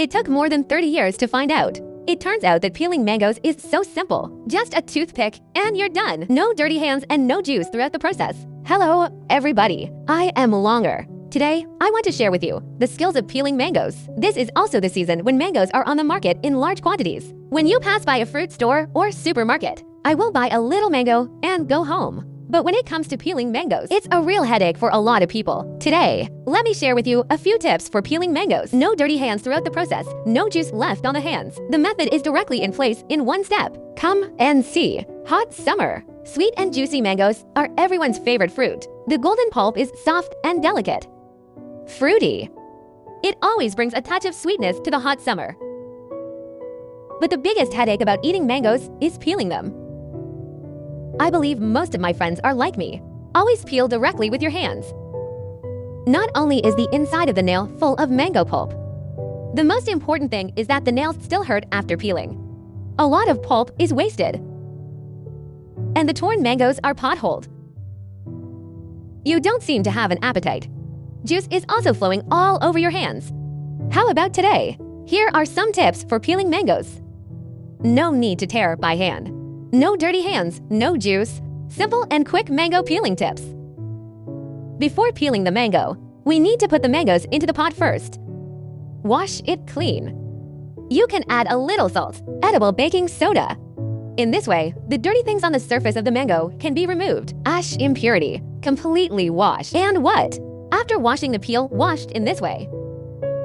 It took more than 30 years to find out. It turns out that peeling mangoes is so simple. Just a toothpick and you're done. No dirty hands and no juice throughout the process. Hello, everybody. I am Longer. Today, I want to share with you the skills of peeling mangoes. This is also the season when mangoes are on the market in large quantities. When you pass by a fruit store or supermarket, I will buy a little mango and go home. But when it comes to peeling mangoes, it's a real headache for a lot of people. Today, let me share with you a few tips for peeling mangoes. No dirty hands throughout the process. No juice left on the hands. The method is directly in place in one step. Come and see. Hot summer. Sweet and juicy mangoes are everyone's favorite fruit. The golden pulp is soft and delicate. Fruity. It always brings a touch of sweetness to the hot summer. But the biggest headache about eating mangoes is peeling them. I believe most of my friends are like me. Always peel directly with your hands. Not only is the inside of the nail full of mango pulp, the most important thing is that the nails still hurt after peeling. A lot of pulp is wasted. And the torn mangoes are potholed. You don't seem to have an appetite. Juice is also flowing all over your hands. How about today? Here are some tips for peeling mangoes. No need to tear by hand. No dirty hands, no juice. Simple and quick mango peeling tips. Before peeling the mango, we need to put the mangoes into the pot first. Wash it clean. You can add a little salt, edible baking soda. In this way, the dirty things on the surface of the mango can be removed. Ash impurity, completely wash. And what? After washing the peel washed in this way.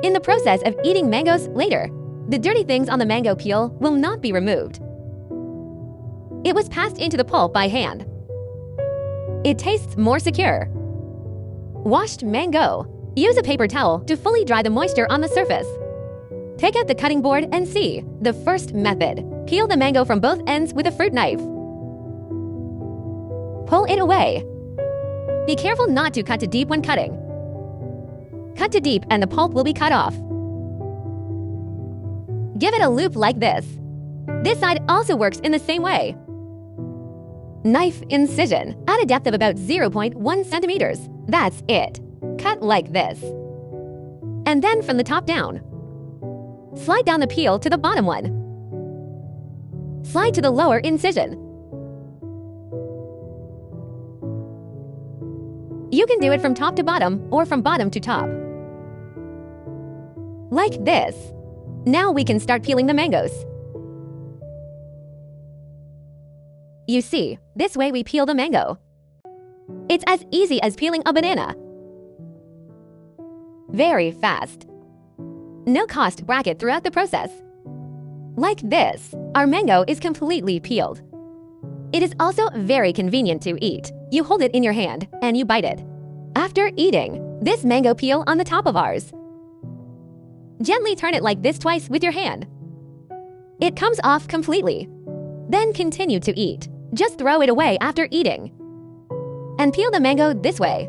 In the process of eating mangoes later, the dirty things on the mango peel will not be removed. It was passed into the pulp by hand. It tastes more secure. Washed mango. Use a paper towel to fully dry the moisture on the surface. Take out the cutting board and see. The first method. Peel the mango from both ends with a fruit knife. Pull it away. Be careful not to cut too deep when cutting. Cut too deep and the pulp will be cut off. Give it a loop like this. This side also works in the same way. Knife incision. At a depth of about 0.1 centimeters. That's it. Cut like this. And then from the top down. Slide down the peel to the bottom one. Slide to the lower incision. You can do it from top to bottom or from bottom to top. Like this. Now we can start peeling the mangoes. You see, this way we peel the mango. It's as easy as peeling a banana. Very fast. No cost bracket throughout the process. Like this, our mango is completely peeled. It is also very convenient to eat. You hold it in your hand and you bite it. After eating, this mango peel on the top of ours. Gently turn it like this twice with your hand. It comes off completely. Then continue to eat. Just throw it away after eating. And peel the mango this way.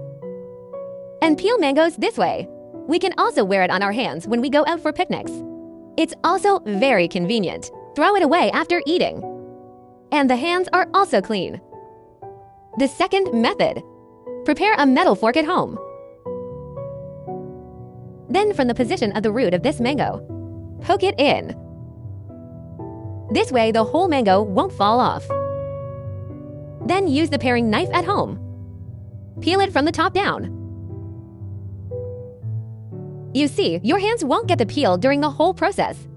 And peel mangoes this way. We can also wear it on our hands when we go out for picnics. It's also very convenient. Throw it away after eating. And the hands are also clean. The second method. Prepare a metal fork at home. Then from the position of the root of this mango, poke it in. This way the whole mango won't fall off. Then use the paring knife at home. Peel it from the top down. You see, your hands won't get the peel during the whole process.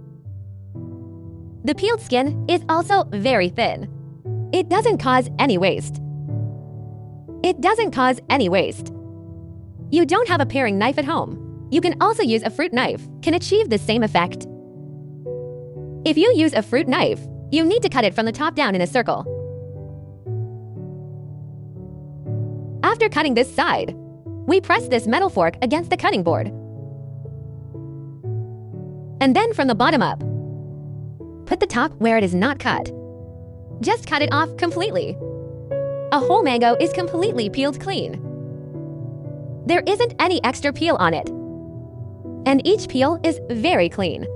The peeled skin is also very thin. It doesn't cause any waste. It doesn't cause any waste. You don't have a paring knife at home. You can also use a fruit knife, can achieve the same effect. If you use a fruit knife, you need to cut it from the top down in a circle. After cutting this side, we press this metal fork against the cutting board. And then from the bottom up, put the top where it is not cut. Just cut it off completely. A whole mango is completely peeled clean. There isn't any extra peel on it. And each peel is very clean.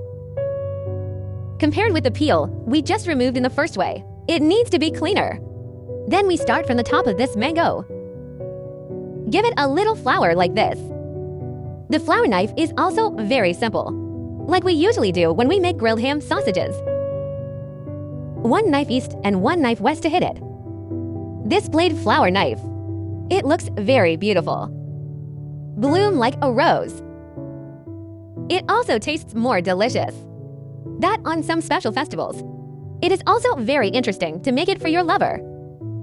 Compared with the peel we just removed in the first way, it needs to be cleaner. Then we start from the top of this mango. Give it a little flour like this. The flour knife is also very simple. like we usually do when we make grilled ham sausages. 1 knife east and 1 knife west to hit it. This blade flower knife. It looks very beautiful. Bloom like a rose. It also tastes more delicious. That on some special festivals. It is also very interesting to make it for your lover.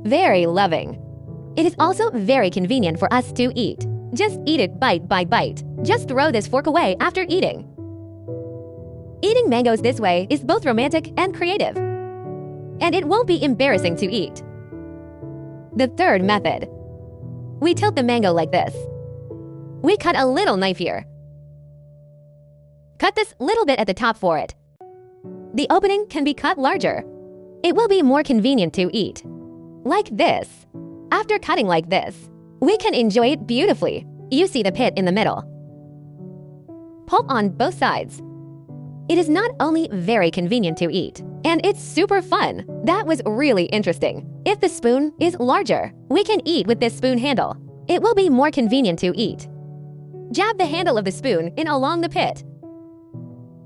Very loving. It is also very convenient for us to eat. Just eat it bite by bite. Just throw this fork away after eating. Eating mangoes this way is both romantic and creative. And it won't be embarrassing to eat. The third method. We tilt the mango like this. We cut a little knife here. Cut this little bit at the top for it. The opening can be cut larger. It will be more convenient to eat. Like this. After cutting like this, we can enjoy it beautifully. You see the pit in the middle. Pulp on both sides. It is not only very convenient to eat, and it's super fun. That was really interesting. If the spoon is larger, we can eat with this spoon handle. It will be more convenient to eat. Jab the handle of the spoon in along the pit.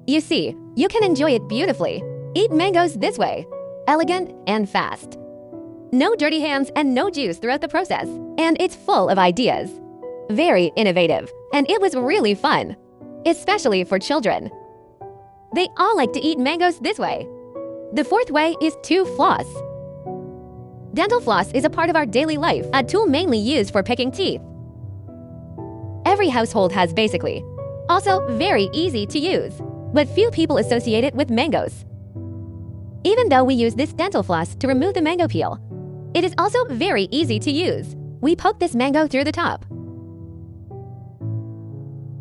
You see, you can enjoy it beautifully. Eat mangoes this way. Elegant and fast. No dirty hands and no juice throughout the process. And it's full of ideas. Very innovative. And it was really fun. Especially for children. They all like to eat mangoes this way. The fourth way is to floss. Dental floss is a part of our daily life, a tool mainly used for picking teeth. Every household has basically. Also very easy to use, but few people associate it with mangoes. Even though we use this dental floss to remove the mango peel, it is also very easy to use. We poke this mango through the top.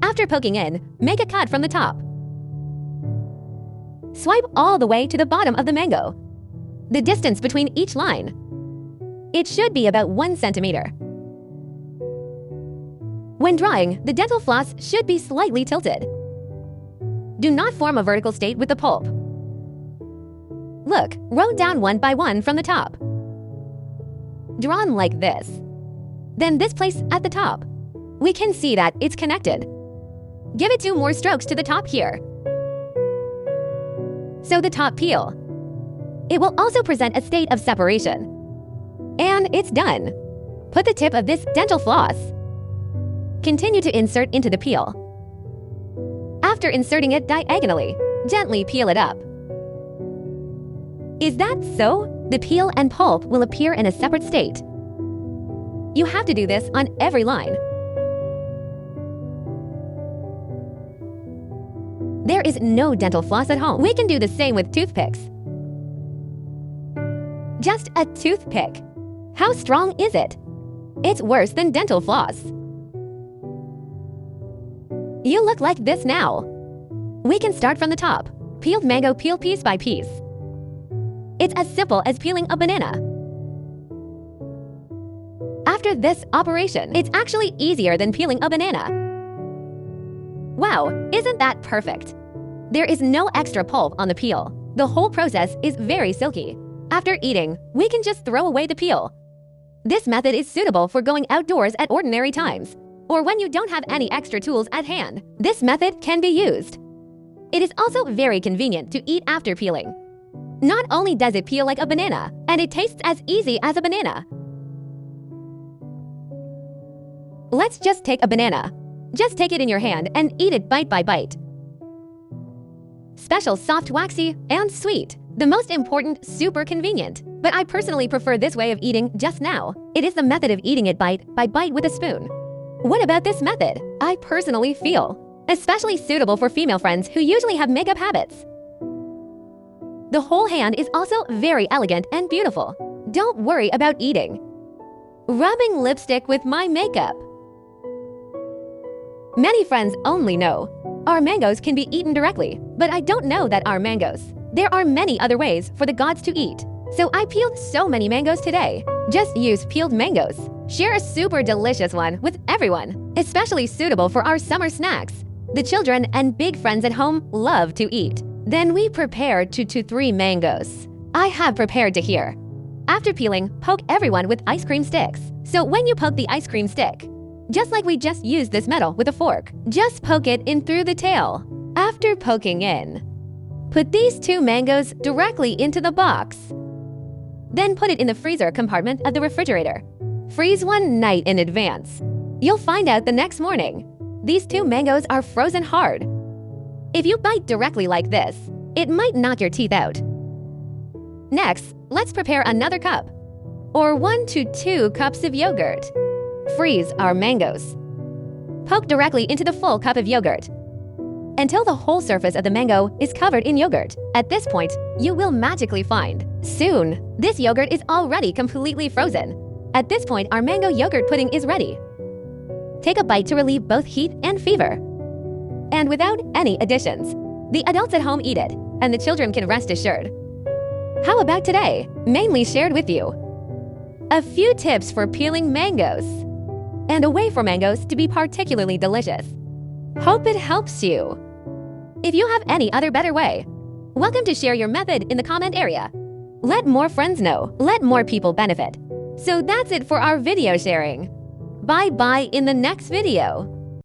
After poking in, make a cut from the top. Swipe all the way to the bottom of the mango. The distance between each line. It should be about 1 centimeter. When drying, the dental floss should be slightly tilted. Do not form a vertical state with the pulp. Look, row down one by one from the top. Drawn like this. Then this place at the top. We can see that it's connected. Give it 2 more strokes to the top here. So the top peel. It will also present a state of separation. And it's done. Put the tip of this dental floss. Continue to insert into the peel. After inserting it diagonally, gently peel it up. Is that so? The peel and pulp will appear in a separate state. You have to do this on every line. There is no dental floss at home. We can do the same with toothpicks. Just a toothpick. How strong is it? It's worse than dental floss. You look like this now. We can start from the top. Peeled mango peel piece by piece. It's as simple as peeling a banana. After this operation, it's actually easier than peeling a banana. Wow, isn't that perfect? There is no extra pulp on the peel. The whole process is very silky. After eating, we can just throw away the peel. This method is suitable for going outdoors at ordinary times, or when you don't have any extra tools at hand. This method can be used. It is also very convenient to eat after peeling. Not only does it peel like a banana, and it tastes as easy as a banana. Let's just take a banana. Just take it in your hand and eat it bite by bite. Special, soft, waxy, and sweet. The most important, super convenient. But I personally prefer this way of eating just now. It is the method of eating it bite by bite with a spoon. What about this method? I personally feel especially suitable for female friends who usually have makeup habits. The whole hand is also very elegant and beautiful. Don't worry about eating. Rubbing lipstick with my makeup. Many friends only know our mangoes can be eaten directly, but I don't know that our mangoes. There are many other ways for the gods to eat. So I peeled so many mangoes today. Just use peeled mangoes. Share a super delicious one with everyone, especially suitable for our summer snacks. The children and big friends at home love to eat. Then we prepare 2 to 3 mangoes. I have prepared to here. After peeling, poke everyone with ice cream sticks. So when you poke the ice cream stick, just like we just used this metal with a fork, just poke it in through the tail. After poking in, put these 2 mangoes directly into the box. Then put it in the freezer compartment of the refrigerator. Freeze one night in advance. You'll find out the next morning. These 2 mangoes are frozen hard. If you bite directly like this, it might knock your teeth out. Next, let's prepare another cup, or 1 to 2 cups of yogurt. Freeze our mangoes. Poke directly into the full cup of yogurt until the whole surface of the mango is covered in yogurt. At this point, you will magically find, soon, this yogurt is already completely frozen. At this point, our mango yogurt pudding is ready. Take a bite to relieve both heat and fever. And without any additions, the adults at home eat it, and the children can rest assured. How about today? Mainly shared with you a few tips for peeling mangoes and a way for mangoes to be particularly delicious. Hope it helps you. If you have any other better way, welcome to share your method in the comment area. Let more friends know, let more people benefit. So that's it for our video sharing. Bye-bye in the next video.